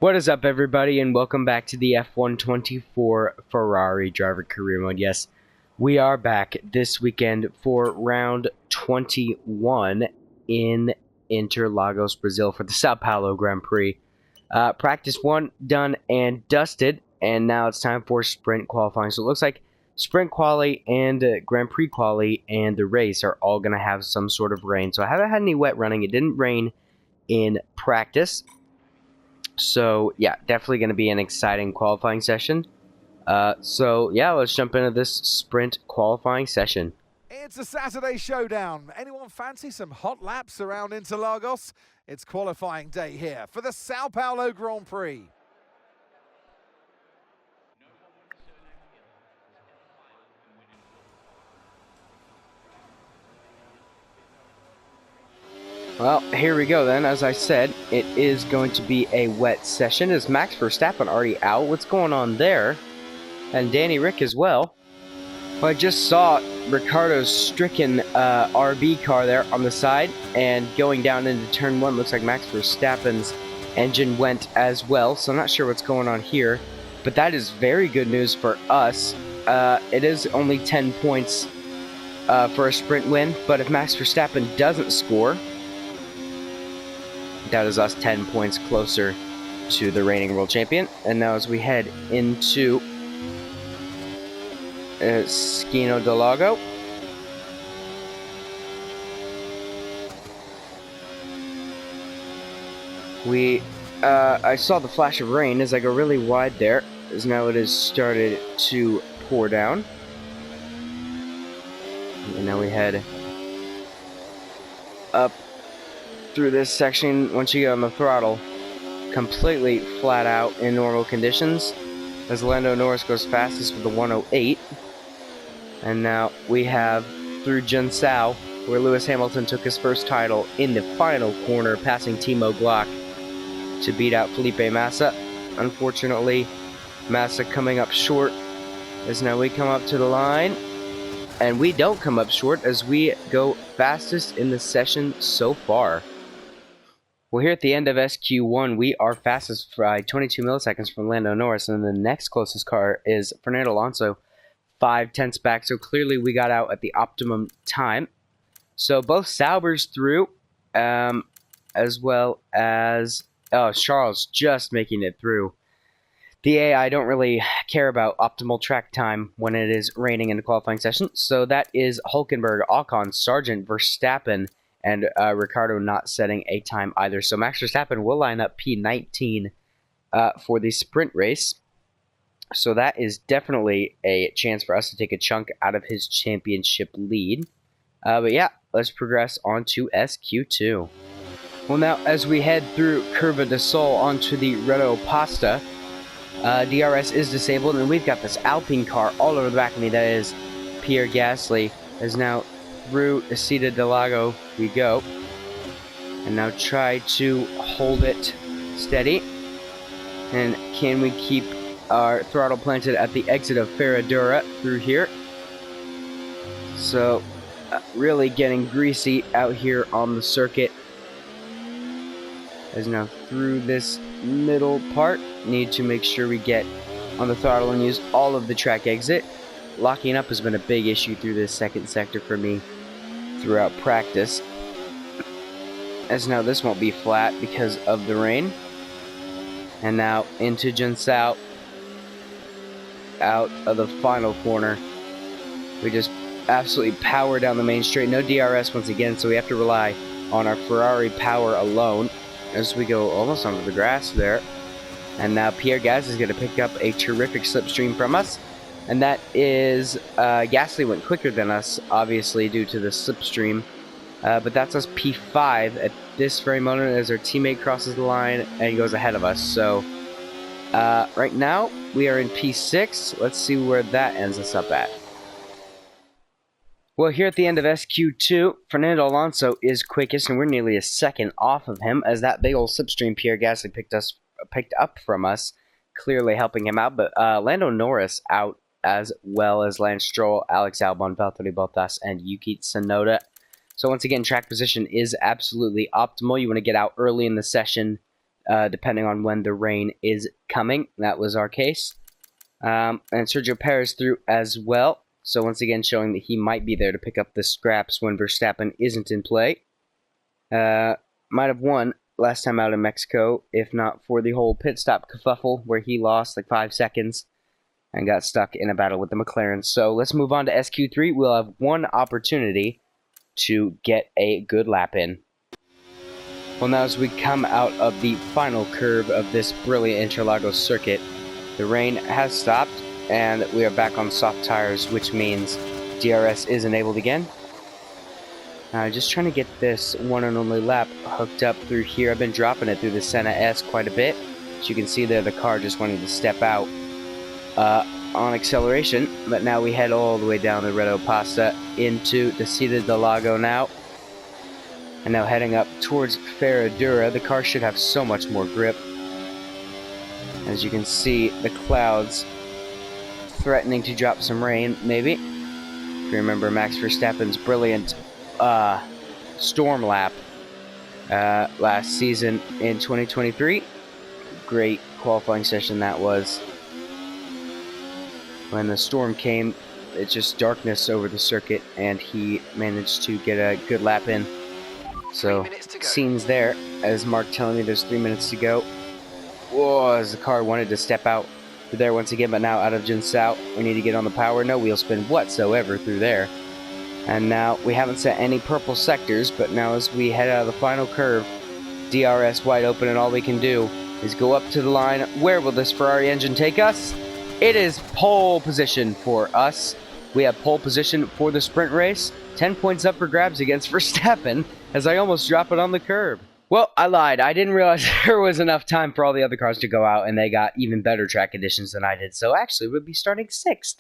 What is up, everybody, and welcome back to the F124 Ferrari Driver Career Mode. Yes, we are back this weekend for round 21 in Interlagos, Brazil for the Sao Paulo Grand Prix. Practice 1 done and dusted, and now it's time for sprint qualifying. So it looks like sprint quali and Grand Prix quali and the race are all going to have some sort of rain. So I haven't had any wet running. It didn't rain in practice. So, yeah, definitely going to be an exciting qualifying session. So, yeah, let's jump into this sprint qualifying session. It's a Saturday showdown. Anyone fancy some hot laps around Interlagos? It's qualifying day here for the Sao Paulo Grand Prix. Well, here we go then. As I said, it is going to be a wet session. Is Max Verstappen already out? What's going on there? And Danny Rick as well. Well, I just saw Ricardo's stricken RB car there on the side, and going down into turn 1, looks like Max Verstappen's engine went as well, so I'm not sure what's going on here. But that is very good news for us. It is only 10 points for a sprint win, but if Max Verstappen doesn't score, that is us 10 points closer to the reigning world champion. And now as we head into Schino del Lago, I saw the flash of rain as I go really wide there, as now it has started to pour down. And now we head up through this section. Once you get on the throttle, completely flat out in normal conditions, as Lando Norris goes fastest with the 108. And now we have through Junsao, where Lewis Hamilton took his first title in the final corner, passing Timo Glock to beat out Felipe Massa. Unfortunately, Massa coming up short, as now we come up to the line, and we don't come up short as we go fastest in the session so far. Well, here at the end of SQ1, we are fastest by 22 milliseconds from Lando Norris, and the next closest car is Fernando Alonso, 5/10 back, so clearly we got out at the optimum time. So both Saubers through, as well as Charles just making it through. The AI don't really care about optimal track time when it is raining in the qualifying session, so that is Hulkenberg, Ocon, Sargent, Verstappen, and Ricardo not setting a time either. So Max Verstappen will line up P19 for the sprint race. So that is definitely a chance for us to take a chunk out of his championship lead. But yeah, let's progress on to SQ2. Well, now as we head through Curva de Sol onto the Renault Pasta, DRS is disabled, and we've got this Alpine car all over the back of me. That is Pierre Gasly, is now through Acida del Lago we go, and now try to hold it steady. And can we keep our throttle planted at the exit of Ferradura through here? So really getting greasy out here on the circuit, as now through this middle part, need to make sure we get on the throttle and use all of the track exit. Locking up has been a big issue through this second sector for me throughout practice, as now this won't be flat because of the rain. And now into Junsao, out of the final corner. We just absolutely power down the main straight. No DRS once again, so we have to rely on our Ferrari power alone as we go almost onto the grass there. And now Pierre Gasly is going to pick up a terrific slipstream from us. And that is, Gasly went quicker than us, obviously, due to the slipstream. But that's us P5 at this very moment as our teammate crosses the line and goes ahead of us. So, right now, we are in P6. Let's see where that ends us up at. Well, here at the end of SQ2, Fernando Alonso is quickest, and we're nearly a second off of him, as that big old slipstream Pierre Gasly picked up from us, clearly helping him out. But Lando Norris out, as well as Lance Stroll, Alex Albon, Valtteri Bottas, and Yuki Tsunoda. So once again, track position is absolutely optimal. You want to get out early in the session depending on when the rain is coming. That was our case. And Sergio Perez through as well. So once again showing that he might be there to pick up the scraps when Verstappen isn't in play. Might have won last time out in Mexico, if not for the whole pit stop kerfuffle where he lost like 5 seconds and got stuck in a battle with the McLaren. So let's move on to SQ3. We'll have one opportunity to get a good lap in. Well, now as we come out of the final curve of this brilliant Interlagos circuit, the rain has stopped and we are back on soft tires, which means DRS is enabled again. Just trying to get this one and only lap hooked up through here. I've been dropping it through the Senna S quite a bit. As you can see there, the car just wanting to step out on acceleration. But now we head all the way down the Reto Pasta into the Ciudad del Lago now. And now heading up towards Ferradura. The car should have so much more grip. As you can see, the clouds threatening to drop some rain, maybe. If you remember Max Verstappen's brilliant storm lap last season in 2023. Great qualifying session that was. When the storm came, it's just darkness over the circuit, and he managed to get a good lap in. So, scenes there, as Mark telling me there's 3 minutes to go. Whoa, as the car wanted to step out through there once again, but now out of Jinsao. We need to get on the power. No wheel spin whatsoever through there. And now we haven't set any purple sectors, but now as we head out of the final curve, DRS wide open, and all we can do is go up to the line. Where will this Ferrari engine take us? It is pole position for us. We have pole position for the sprint race. 10 points up for grabs against Verstappen as I almost drop it on the curb. Well, I lied. I didn't realize there was enough time for all the other cars to go out, and they got even better track conditions than I did. So actually, we'll be starting 6th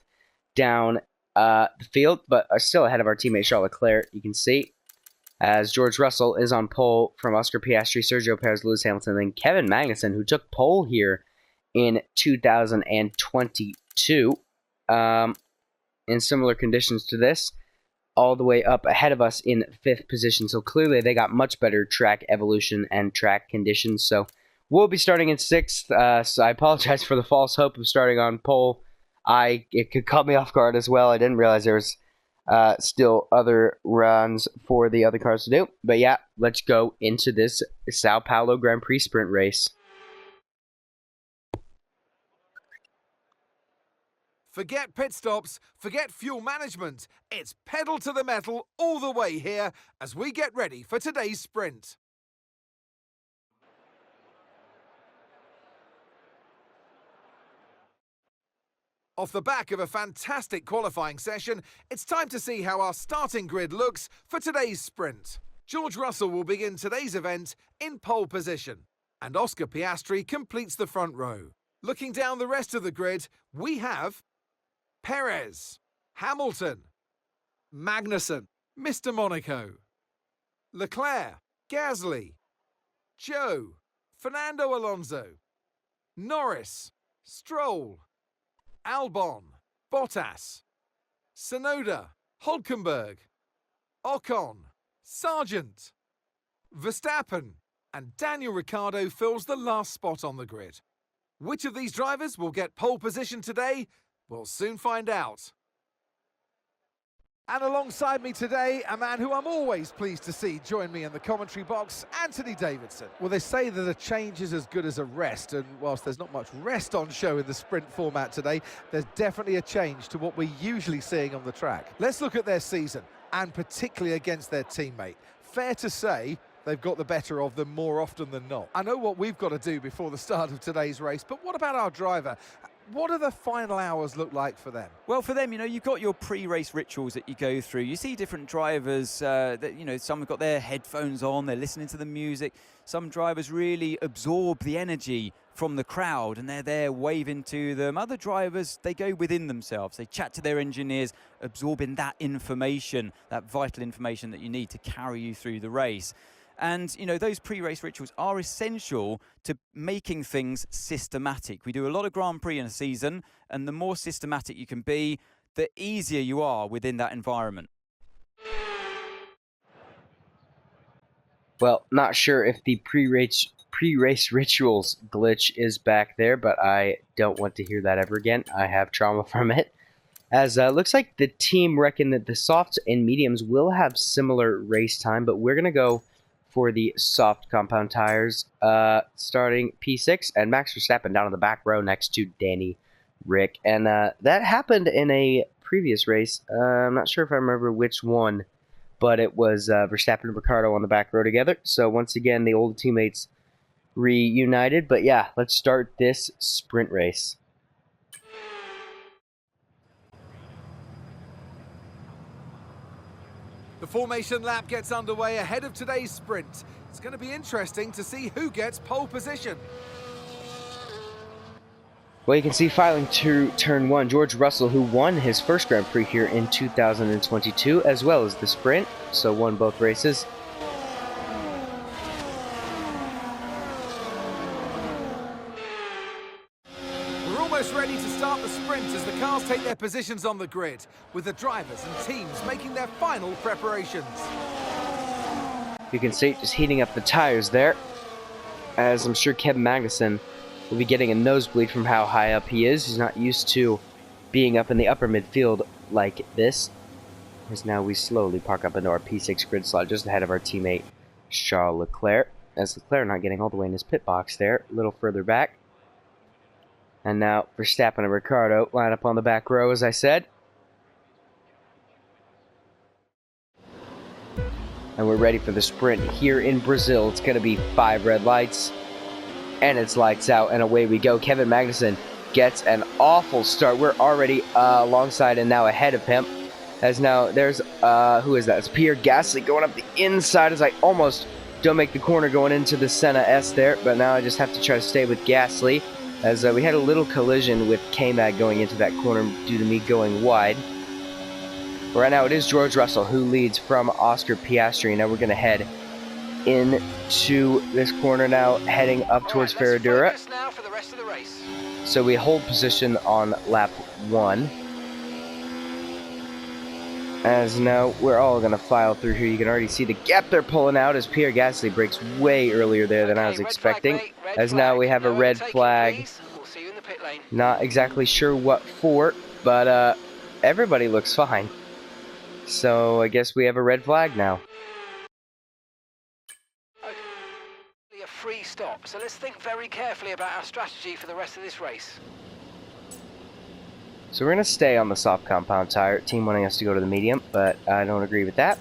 down the field, but are still ahead of our teammate Charles Leclerc. You can see as George Russell is on pole from Oscar Piastri, Sergio Perez, Lewis Hamilton, and Kevin Magnussen, who took pole here in 2022 in similar conditions to this, all the way up ahead of us in 5th position. So clearly they got much better track evolution and track conditions. So we'll be starting in 6th. So I apologize for the false hope of starting on pole. It could caught me off guard as well. I didn't realize there was still other runs for the other cars to do. But yeah, let's go into this Sao Paulo Grand Prix sprint race. Forget pit stops, forget fuel management. It's pedal to the metal all the way here as we get ready for today's sprint. Off the back of a fantastic qualifying session, it's time to see how our starting grid looks for today's sprint. George Russell will begin today's event in pole position, and Oscar Piastri completes the front row. Looking down the rest of the grid, we have Perez, Hamilton, Magnussen, Mr. Monaco, Leclerc, Gasly, Joe, Fernando Alonso, Norris, Stroll, Albon, Bottas, Tsunoda, Hülkenberg, Ocon, Sargent, Verstappen, and Daniel Ricciardo fills the last spot on the grid. Which of these drivers will get pole position today? We'll soon find out. And alongside me today, a man who I'm always pleased to see join me in the commentary box, Anthony Davidson. Well, they say that a change is as good as a rest, and whilst there's not much rest on show in the sprint format today, there's definitely a change to what we're usually seeing on the track. Let's look at their season, and particularly against their teammate. Fair to say, they've got the better of them more often than not. I know what we've got to do before the start of today's race, but what about our driver? What do the final hours look like for them? Well, for them, you've got your pre-race rituals that you go through. You see different drivers that, some have got their headphones on, they're listening to the music. Some drivers really absorb the energy from the crowd and they're there waving to them. Other drivers, they go within themselves. They chat to their engineers, absorbing that information, that vital information that you need to carry you through the race. And, those pre-race rituals are essential to making things systematic. We do a lot of Grand Prix in a season, and the more systematic you can be, the easier you are within that environment. Well, not sure if the pre-race rituals glitch is back there, but I don't want to hear that ever again. I have trauma from it. As looks like the team reckon that the softs and mediums will have similar race time, but we're going to go for the soft compound tires, starting P6 and Max Verstappen down in the back row next to Danny Rick. And that happened in a previous race. I'm not sure if I remember which one, but it was Verstappen and Ricciardo on the back row together. So once again, the old teammates reunited. But yeah, let's start this sprint race. The formation lap gets underway ahead of today's sprint. It's going to be interesting to see who gets pole position. Well, you can see filing to turn 1, George Russell, who won his first Grand Prix here in 2022, as well as the sprint, so won both races. We're almost ready to start the sprint as the cars take their positions on the grid, with the drivers and teams making their final preparations. You can see just heating up the tires there, as I'm sure Kevin Magnussen will be getting a nosebleed from how high up he is. He's not used to being up in the upper midfield like this. As now we slowly park up into our P6 grid slot just ahead of our teammate Charles Leclerc. As Leclerc not getting all the way in his pit box there, a little further back. And now Verstappen and Ricciardo line up on the back row, as I said. And we're ready for the sprint here in Brazil. It's going to be 5 red lights. And it's lights out, and away we go. Kevin Magnussen gets an awful start. We're already alongside and now ahead of him. As now there's, who is that? It's Pierre Gasly going up the inside as I almost don't make the corner going into the Senna S there. But now I just have to try to stay with Gasly. As we had a little collision with K-Mag going into that corner due to me going wide. Right now it is George Russell who leads from Oscar Piastri. Now we're going to head into this corner now, heading up towards Ferradura. Now for the rest of the race. So we hold position on lap 1. As now we're all going to file through here. You can already see the gap they're pulling out as Pierre Gasly breaks way earlier there than I was expecting. As now we have a red flag. We'll see you in the pit lane. Not exactly sure what for, but everybody looks fine. So I guess we have a red flag now. A free stop, so let's think very carefully about our strategy for the rest of this race. So we're going to stay on the soft compound tire. Team wanting us to go to the medium, but I don't agree with that.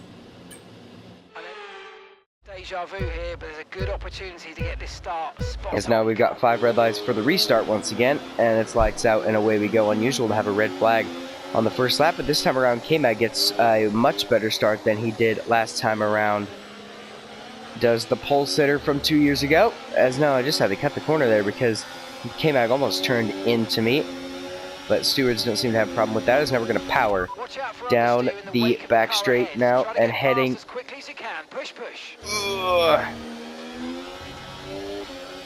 Deja vu here, but there's a good opportunity to get this start spot. As now we've got 5 red lights for the restart once again, and it's lights out and away we go. Unusual to have a red flag on the first lap, but this time around K-Mag gets a much better start than he did last time around. Does the pole sitter from 2 years ago, as now I just had to cut the corner there because K-Mag almost turned into me, but stewards don't seem to have a problem with that, as now we're going to power down the back straight now and heading.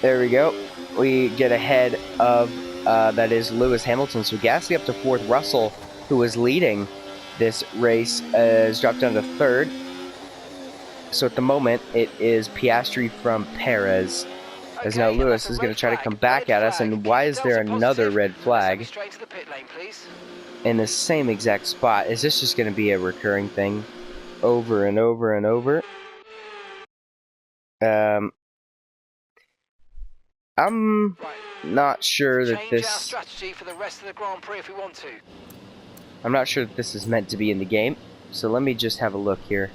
There we go. We get ahead of, that is Lewis Hamilton, so Gasly up to 4th. Russell, who was leading this race, has dropped down to 3rd. So at the moment, it is Piastri from Perez. As now Lewis is going to try to come back at us, and why is there another red flag in the same exact spot? Is this just going to be a recurring thing over and over and over? I'm not sure that this... I'm not sure that this is meant to be in the game, so let me just have a look here.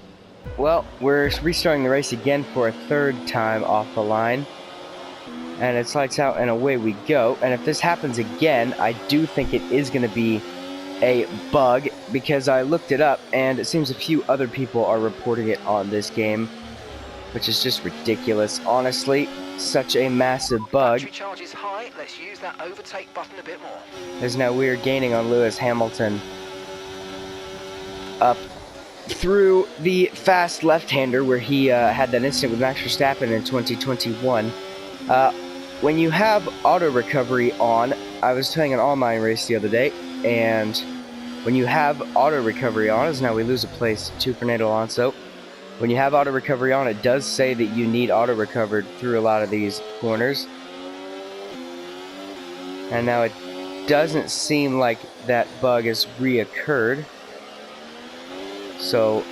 Well, we're restarting the race again for a 3rd time off the line. And it's lights out and away we go. And if this happens again, I do think it is going to be a bug, because I looked it up and it seems a few other people are reporting it on this game, which is just ridiculous. Honestly, such a massive bug. Battery charge is high. Let's use that overtake button a bit more. As now we are gaining on Lewis Hamilton up through the fast left-hander where he had that incident with Max Verstappen in 2021. When you have auto recovery on, I was playing an online race the other day, and when you have auto recovery on, as now we lose a place to Fernando Alonso, When you have auto recovery on, it does say that you need auto recovered through a lot of these corners. And now it doesn't seem like that bug has reoccurred. So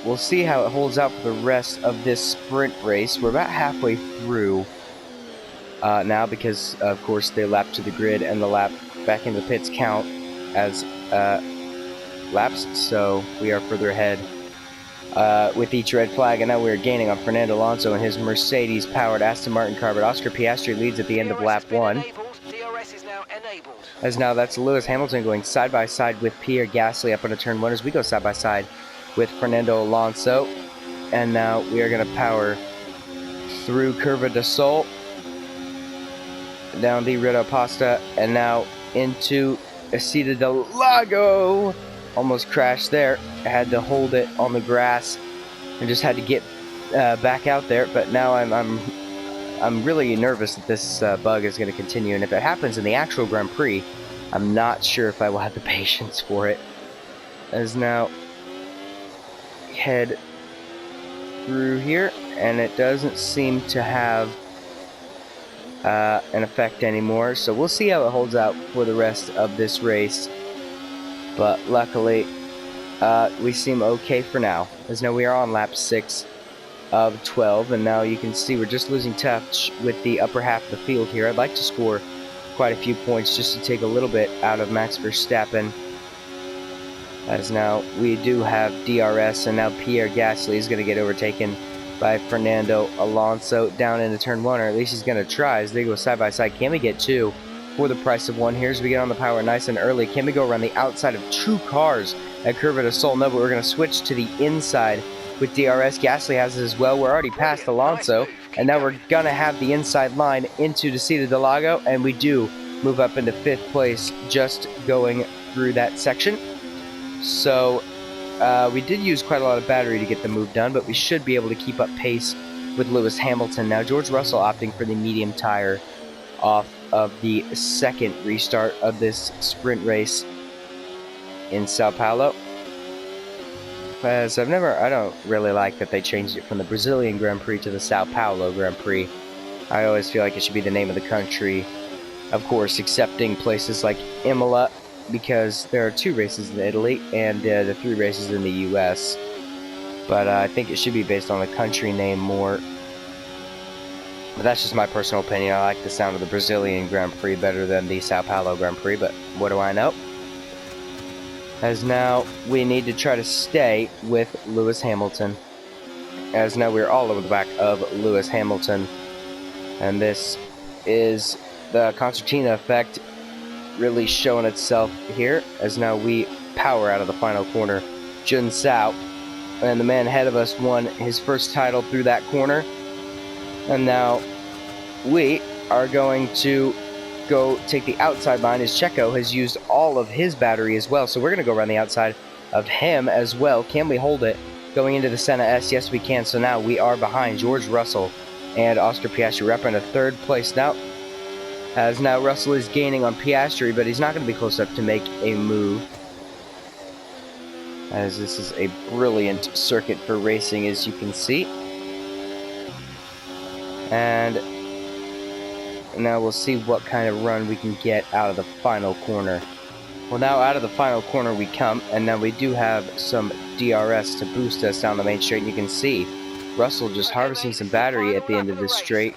we'll see how it holds out for the rest of this sprint race. We're about halfway through now because, of course, they lap to the grid and the lap back into the pits count as laps. So we are further ahead with each red flag. And now we're gaining on Fernando Alonso and his Mercedes-powered Aston Martin car. But Oscar Piastri leads at the end of lap 1. As now that's Lewis Hamilton going side by side with Pierre Gasly up into turn 1 as we go side by side with Fernando Alonso. And now we are going to power through Curva de Sol, down the Rito Pasta, and now into Acida del Lago. Almost crashed there. I had to hold it on the grass and just had to get back out there. But now I'm really nervous that this bug is going to continue, and if it happens in the actual Grand Prix, I'm not sure if I will have the patience for it. As now head through here, and it doesn't seem to have an effect anymore, so we'll see how it holds out for the rest of this race. But luckily we seem okay for now, as now we are on lap 6 of 12, and now you can see we're just losing touch with the upper half of the field here. I'd like to score quite a few points just to take a little bit out of Max Verstappen, as now we do have DRS, and now Pierre Gasly is going to get overtaken by Fernando Alonso down into turn 1, or at least he's going to try as they go side by side. Can we get 2 for the price of 1 here as we get on the power nice and early? Can we go around the outside of 2 cars at Curva de Sol? No, but we're going to switch to the inside with DRS. Gasly has it as well. We're already past Alonso, and now we're going to have the inside line into Acida del Lago, and we do move up into 5th place just going through that section. So we did use quite a lot of battery to get the move done, but we should be able to keep up pace with Lewis Hamilton. Now George Russell opting for the medium tire off of the second restart of this sprint race in Sao Paulo. As I don't really like that they changed it from the Brazilian Grand Prix to the Sao Paulo Grand Prix. I always feel like it should be the name of the country. Of course, excepting places like Imola, because there are 2 races in Italy and the 3 races in the US. But I think it should be based on the country name more. But that's just my personal opinion. I like the sound of the Brazilian Grand Prix better than the Sao Paulo Grand Prix, but what do I know? As now we need to try to stay with Lewis Hamilton, as now we're all over the back of Lewis Hamilton, and this is the concertina effect really showing itself here, as now we power out of the final corner. Jun Sao, and the man ahead of us, won his first title through that corner, and now we are going to go take the outside line, as Checo has used all of his battery as well. So we're going to go around the outside of him as well. Can we hold it going into the Senna S? Yes, we can. So now we are behind George Russell and Oscar Piastri. We're up into 3rd place now, as now Russell is gaining on Piastri, but he's not going to be close enough to make a move, as this is a brilliant circuit for racing, as you can see. And now we'll see what kind of run we can get out of the final corner. Well, now out of the final corner we come, and now we do have some DRS to boost us down the main straight, and you can see Russell just harvesting some battery at the end of this straight.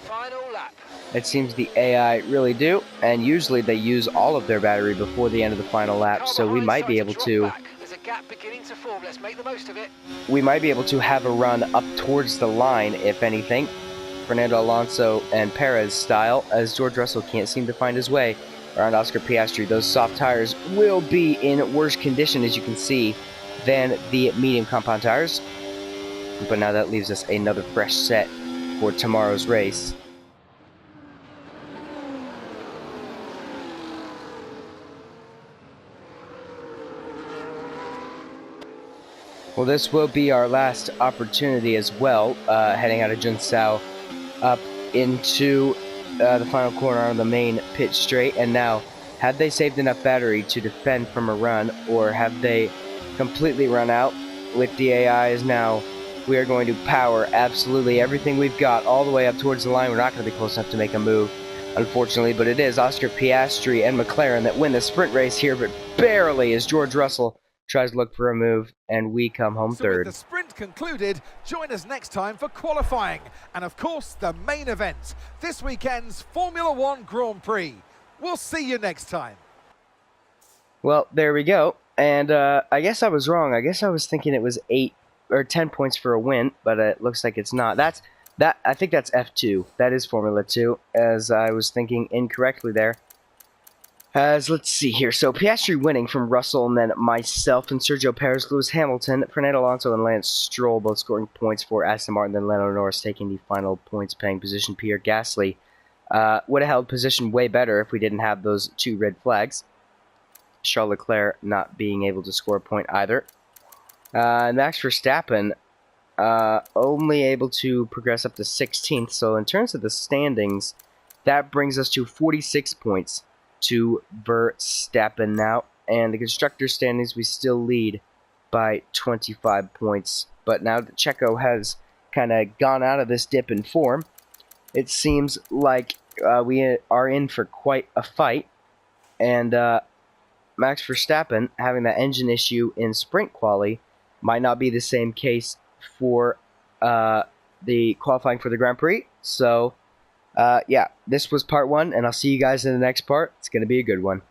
It seems the AI really do, and usually they use all of their battery before the end of the final lap, so we might be able to have a run up towards the line, if anything. Fernando Alonso and Perez style, as George Russell can't seem to find his way around Oscar Piastri. Those soft tires will be in worse condition, as you can see, than the medium compound tires. But now that leaves us another fresh set for tomorrow's race. Well, this will be our last opportunity as well, heading out of Jun Sao up into the final corner on the main pit straight. And now, have they saved enough battery to defend from a run, or have they completely run out? With the AI is now We are going to power absolutely everything we've got all the way up towards the line. We're not going to be close enough to make a move, unfortunately, but it is Oscar Piastri and McLaren that win the sprint race here, but barely, as George Russell tries to look for a move, and we come home third. With the sprint concluded, join us next time for qualifying and, of course, the main event, this weekend's Formula One Grand Prix. We'll see you next time. Well, there we go. And I guess I was wrong. I guess I was thinking it was 8 or 10 points for a win, but it looks like it's not. I think that's F2. That is Formula 2, as I was thinking incorrectly there. Let's see here. So Piastri winning from Russell, and then myself and Sergio Perez, Lewis Hamilton, Fernando Alonso, and Lance Stroll both scoring points for Aston Martin. Then Lando Norris taking the final points-paying position. Pierre Gasly would have held position way better if we didn't have those 2 red flags. Charles Leclerc not being able to score a point either. And Max Verstappen only able to progress up to 16th. So in terms of the standings, that brings us to 46 points to Verstappen now. And the constructors standings, we still lead by 25 points. But now that Checo has kind of gone out of this dip in form, it seems like we are in for quite a fight. And Max Verstappen having that engine issue in sprint quali might not be the same case for the qualifying for the Grand Prix. So, yeah, this was part 1, and I'll see you guys in the next part. It's going to be a good one.